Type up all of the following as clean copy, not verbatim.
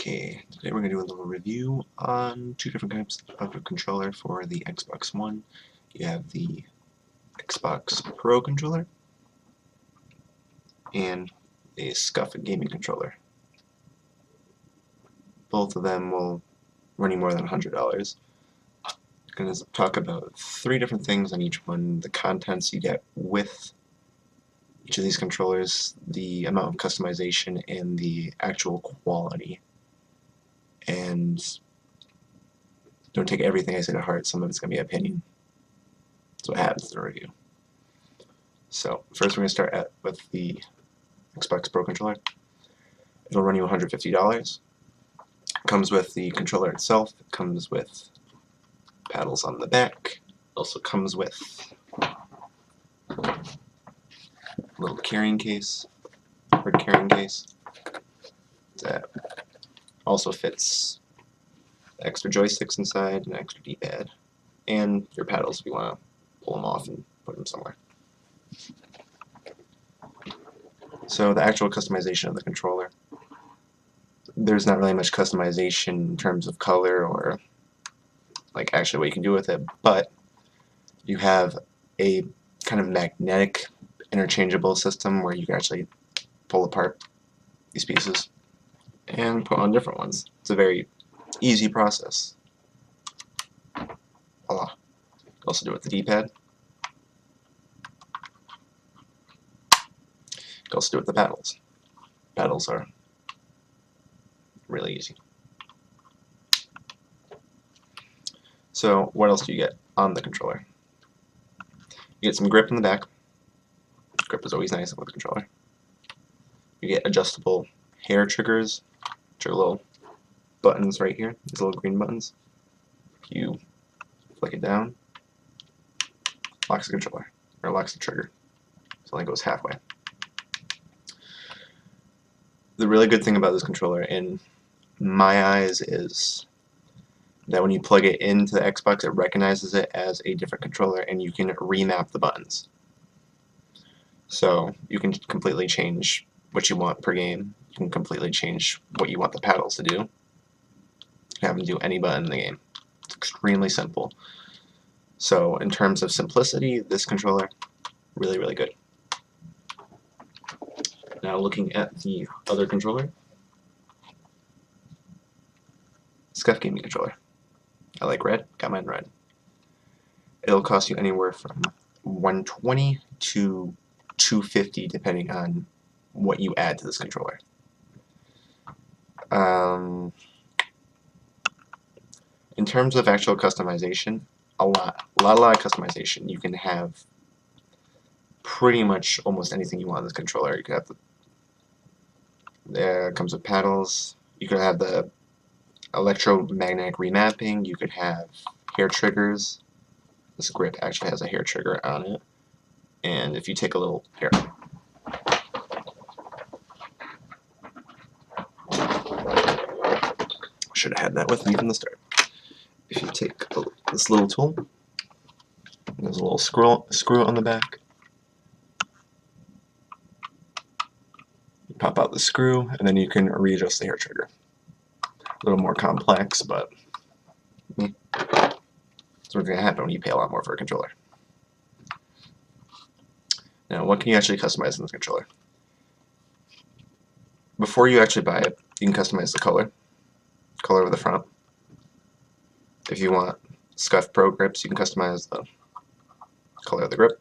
Okay, today we're going to do a little review on two different types of a controller for the Xbox One. You have the Xbox Pro controller and a Scuff gaming controller. Both of them will run you more than $100. I'm going to talk about three different things on each one: the contents you get with each of these controllers, the amount of customization, and the actual quality. And don't take everything I say to heart, some of it's going to be opinion. That's what happens in the review. So first we're going to start with the Xbox Pro controller. It'll run you $150. It comes with the controller itself. It comes with paddles on the back. It also comes with a little carrying case, hard carrying case, that also fits extra joysticks inside, an extra D-pad, and your paddles if you want to pull them off and put them somewhere. So the actual customization of the controller, there's not really much customization in terms of color or like actually what you can do with it, but you have a kind of magnetic interchangeable system where you can actually pull apart these pieces and put on different ones. It's a very easy process. Voila. You can also do it with the D-pad. You can also do it with the paddles. Paddles are really easy. So what else do you get on the controller? You get some grip in the back. Grip is always nice with the controller. You get adjustable hair triggers, which are little buttons right here, these little green buttons. You flick it down, locks the controller, or locks the trigger. So it only goes halfway. The really good thing about this controller, in my eyes, is that when you plug it into the Xbox, it recognizes it as a different controller and you can remap the buttons. So you can completely change what you want per game. You can completely change what you want the paddles to do. You can have them do any button in the game. It's extremely simple. So in terms of simplicity, this controller, really, really good. Now looking at the other controller, Scuff gaming controller. I like red, got mine red. It'll cost you anywhere from $120 to $250 depending on what you add to this controller. In terms of actual customization, a lot of customization. You can have pretty much almost anything you want on this controller. You could have it comes with paddles. You could have the electromagnetic remapping. You could have hair triggers. This grip actually has a hair trigger on it. And if you take a little here, should have had that with me from the start. If you take this little tool, there's a little screw on the back. You pop out the screw, and then you can readjust the hair trigger. A little more complex, but that's what's going to happen when you pay a lot more for a controller. Now, what can you actually customize in this controller? Before you actually buy it, you can customize the color of the front. If you want Scuff Pro grips, you can customize the color of the grip.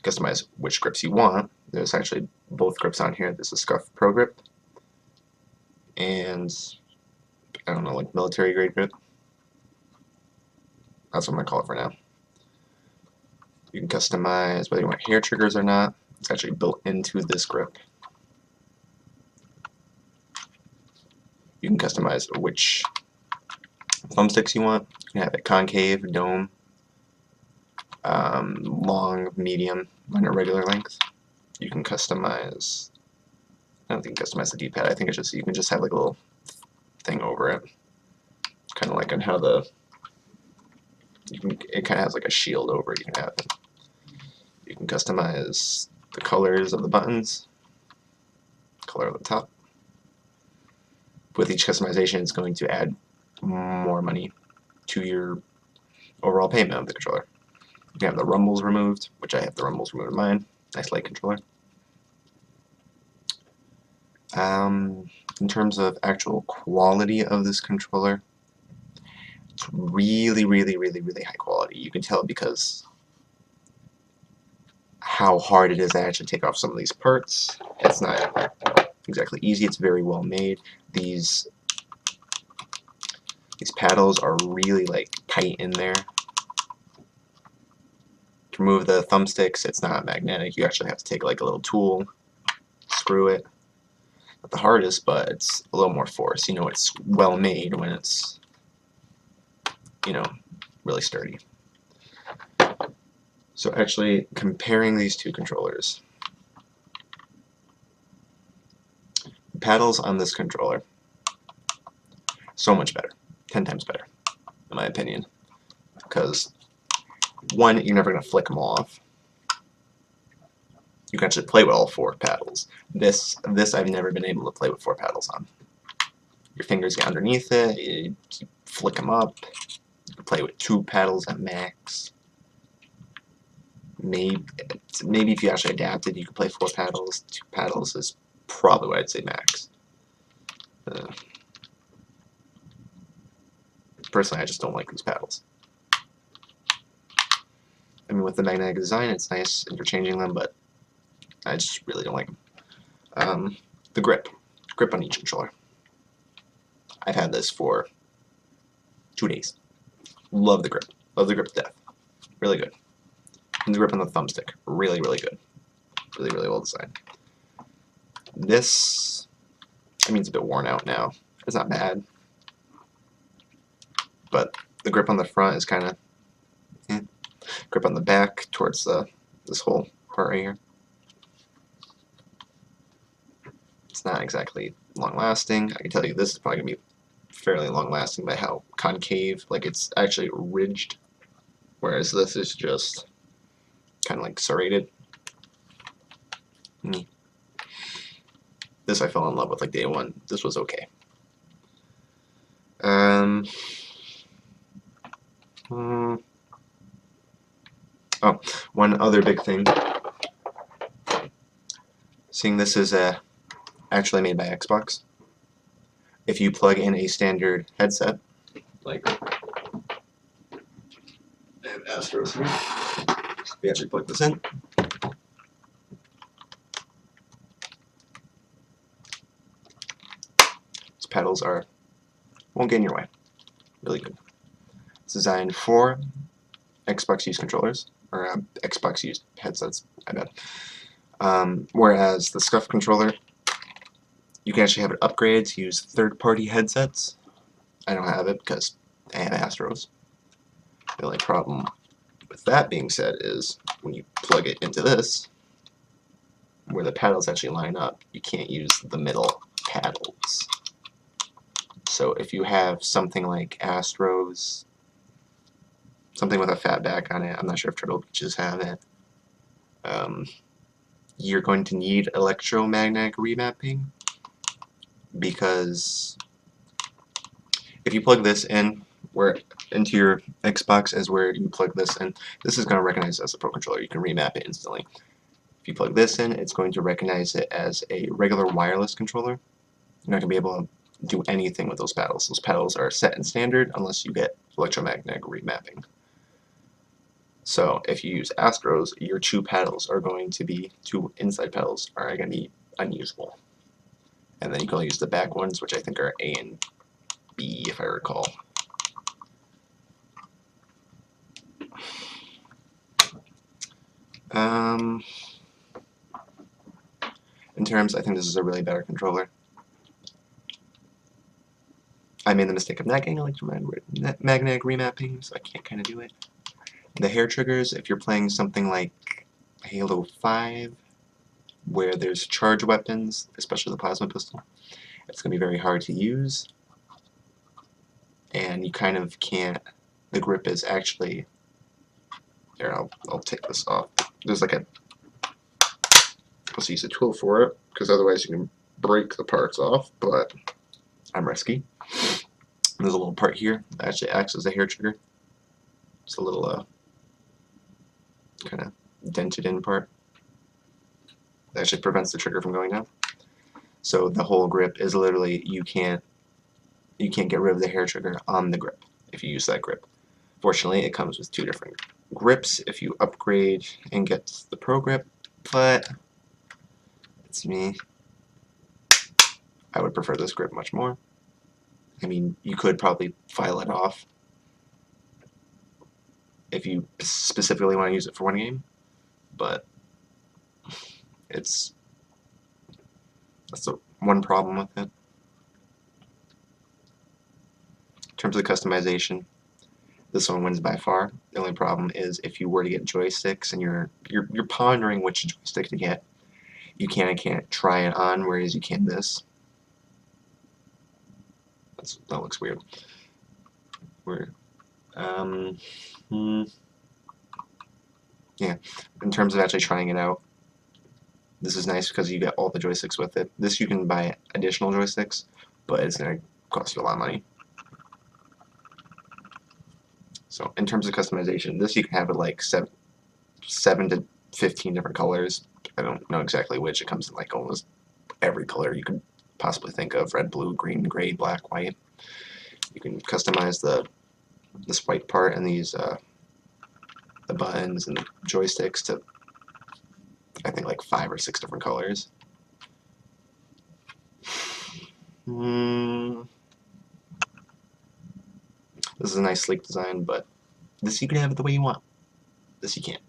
Customize which grips you want. There's actually both grips on here. This is Scuff Pro grip and I don't know, like military grade grip. That's what I'm going to call it for now. You can customize whether you want hair triggers or not. It's actually built into this grip. You can customize which thumbsticks you want. You can have it concave, dome, long, medium, and a regular length. You can customize, I don't think you can customize the D-pad. I think it's just, you can just have like a little thing over it. Kind of like on how it kind of has like a shield over it. You can customize the colors of the buttons, color of the top, with each customization, it's going to add more money to your overall payment of the controller. You can have the rumbles removed, which I have the rumbles removed in mine. Nice light controller. In terms of actual quality of this controller, it's really, really, really, really high quality. You can tell because how hard it is to actually take off some of these parts. It's not exactly easy. It's very well made. These paddles are really like tight in there. To remove the thumbsticks, it's not magnetic. You actually have to take like a little tool, screw it. Not the hardest, but it's a little more force. You know, it's well made when it's, you know, really sturdy. So actually comparing these two controllers, the paddles on this controller, so much better, 10 times better, in my opinion, because one, you're never going to flick them off. You can actually play with all 4 paddles. This I've never been able to play with 4 paddles on. Your fingers get underneath it, you flick them up. You can play with 2 paddles at max. Maybe if you actually adapted, you could play 4 paddles. 2 paddles is probably what I'd say max. Personally, I just don't like these paddles. I mean, with the magnetic design, it's nice interchanging them, but I just really don't like them. The grip on each controller. I've had this for 2 days. Love the grip to death. Really good. And the grip on the thumbstick, really, really good. Really, really well designed. This, I mean, it's a bit worn out now. It's not bad, but the grip on the front is kind of, grip on the back towards this whole part right here. It's not exactly long-lasting. I can tell you this is probably going to be fairly long-lasting by how concave, like it's actually ridged, whereas this is just kind of like serrated. This I fell in love with like day one. This was okay. Oh, one other big thing. Seeing this is actually made by Xbox. If you plug in a standard headset, like I have Astros here, we actually plug this in. These pedals won't get in your way. Really good. It's designed for Xbox used controllers, or Xbox used headsets, I bet. Whereas the Scuff controller, you can actually have it upgraded to use third-party headsets. I don't have it because I have Astros. The only problem with that being said is when you plug it into this, where the paddles actually line up, you can't use the middle paddles. So if you have something like Astros, something with a fat back on it, I'm not sure if Turtle Beaches have it, you're going to need electromagnetic remapping, because if you plug this in, where into your Xbox is where you plug this in, this is going to recognize it as a Pro Controller. You can remap it instantly. If you plug this in, it's going to recognize it as a regular wireless controller. You're not going to be able to do anything with those paddles. Those paddles are set in standard unless you get electromagnetic remapping. So if you use Astros, your 2 paddles are going to be, 2 inside paddles are going to be unusable. And then you can only use the back ones, which I think are A and B, if I recall. In terms, I think this is a really better controller. I made the mistake of not getting electromagnetic remapping, so I can't kind of do it. The hair triggers, if you're playing something like Halo 5, where there's charge weapons, especially the plasma pistol, it's going to be very hard to use. And you kind of can't, the grip is actually, here, I'll take this off. There's like a, I'll use a tool for it, because otherwise you can break the parts off, but I'm risky. There's a little part here that actually acts as a hair trigger. It's a little kind of dented in part that actually prevents the trigger from going down. So the whole grip is literally you can't get rid of the hair trigger on the grip if you use that grip. Fortunately, it comes with 2 different grips if you upgrade and get the Pro grip, but it's me. I would prefer this grip much more. I mean, you could probably file it off if you specifically want to use it for one game, but that's the one problem with it. In terms of customization, this one wins by far. The only problem is if you were to get joysticks and you're pondering which joystick to get, you can't try it on, whereas you can this. That looks weird. Yeah, in terms of actually trying it out, this is nice because you get all the joysticks with it. This you can buy additional joysticks, but it's going to cost you a lot of money. So in terms of customization, this you can have it like 7 to 15 different colors. I don't know exactly which. It comes in like almost every color you could possibly think of: red, blue, green, gray, black, white. You can customize this white part and these the buttons and the joysticks to, I think, like 5 or 6 different colors. This is a nice sleek design, but this you can have it the way you want. This you can't.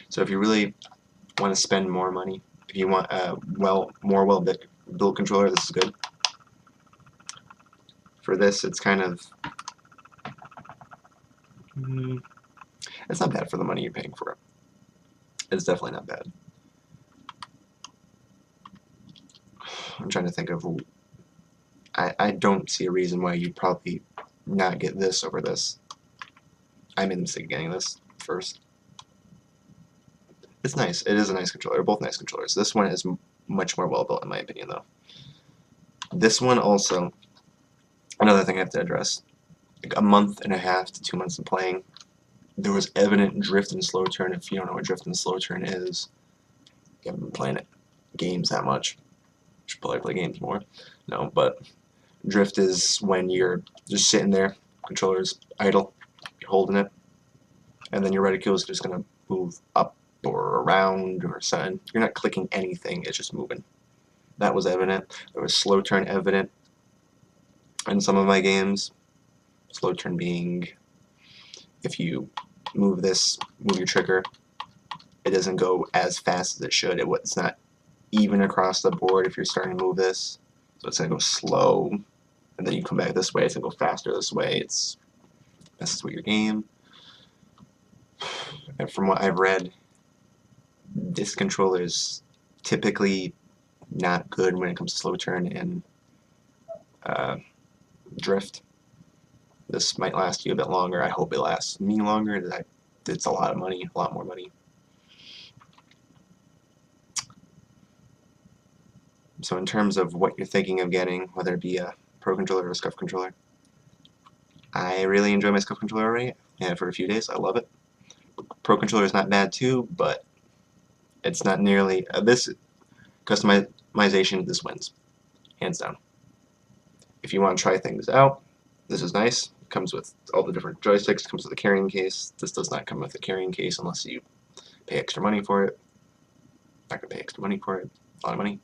So if you really want to spend more money, if you want a more well-built controller, this is good. For this, it's kind of it's not bad for the money you're paying for it. It's definitely not bad. I'm trying to think of. I don't see a reason why you'd probably not get this over this. I made the mistake of getting this first. It's nice. It is a nice controller. They're both nice controllers. This one is much more well built in my opinion, though. This one also, another thing I have to address. Like a month and a half to 2 months of playing, there was evident drift and slow turn. If you don't know what drift and slow turn is, you haven't been playing games that much. You should probably play games more. No, but drift is when you're just sitting there, controller's idle, you're holding it, and then your reticule is just going to move up or around or something. You're not clicking anything, it's just moving. That was evident. There was slow turn evident in some of my games. Slow turn being if you move your trigger, it doesn't go as fast as it should. It's not even across the board if you're starting to move this. So it's going to go slow, and then you come back this way, it's going to go faster this way. It messes with your game. And from what I've read, this controller is typically not good when it comes to slow turn and drift. This might last you a bit longer. I hope it lasts me longer. It's a lot of money, a lot more money. So in terms of what you're thinking of getting, whether it be a Pro controller or a Scuff controller, I really enjoy my Scuff controller already. I had it for a few days. I love it. Pro controller is not bad too, but it's not nearly this customization. This wins, hands down. If you want to try things out, this is nice. It comes with all the different joysticks. It comes with a carrying case. This does not come with a carrying case unless you pay extra money for it. Not gonna pay extra money for it. A lot of money.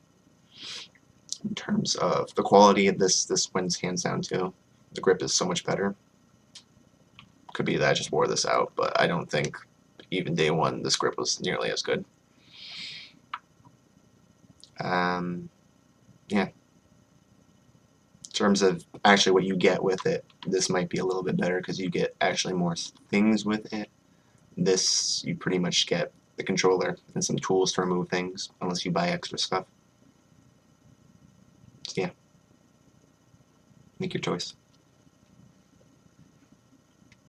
In terms of the quality, this wins hands down too. The grip is so much better. Could be that I just wore this out, but I don't think even day one this grip was nearly as good. Yeah. In terms of actually what you get with it, this might be a little bit better because you get actually more things with it. This, you pretty much get the controller and some tools to remove things, unless you buy extra stuff. So yeah, make your choice.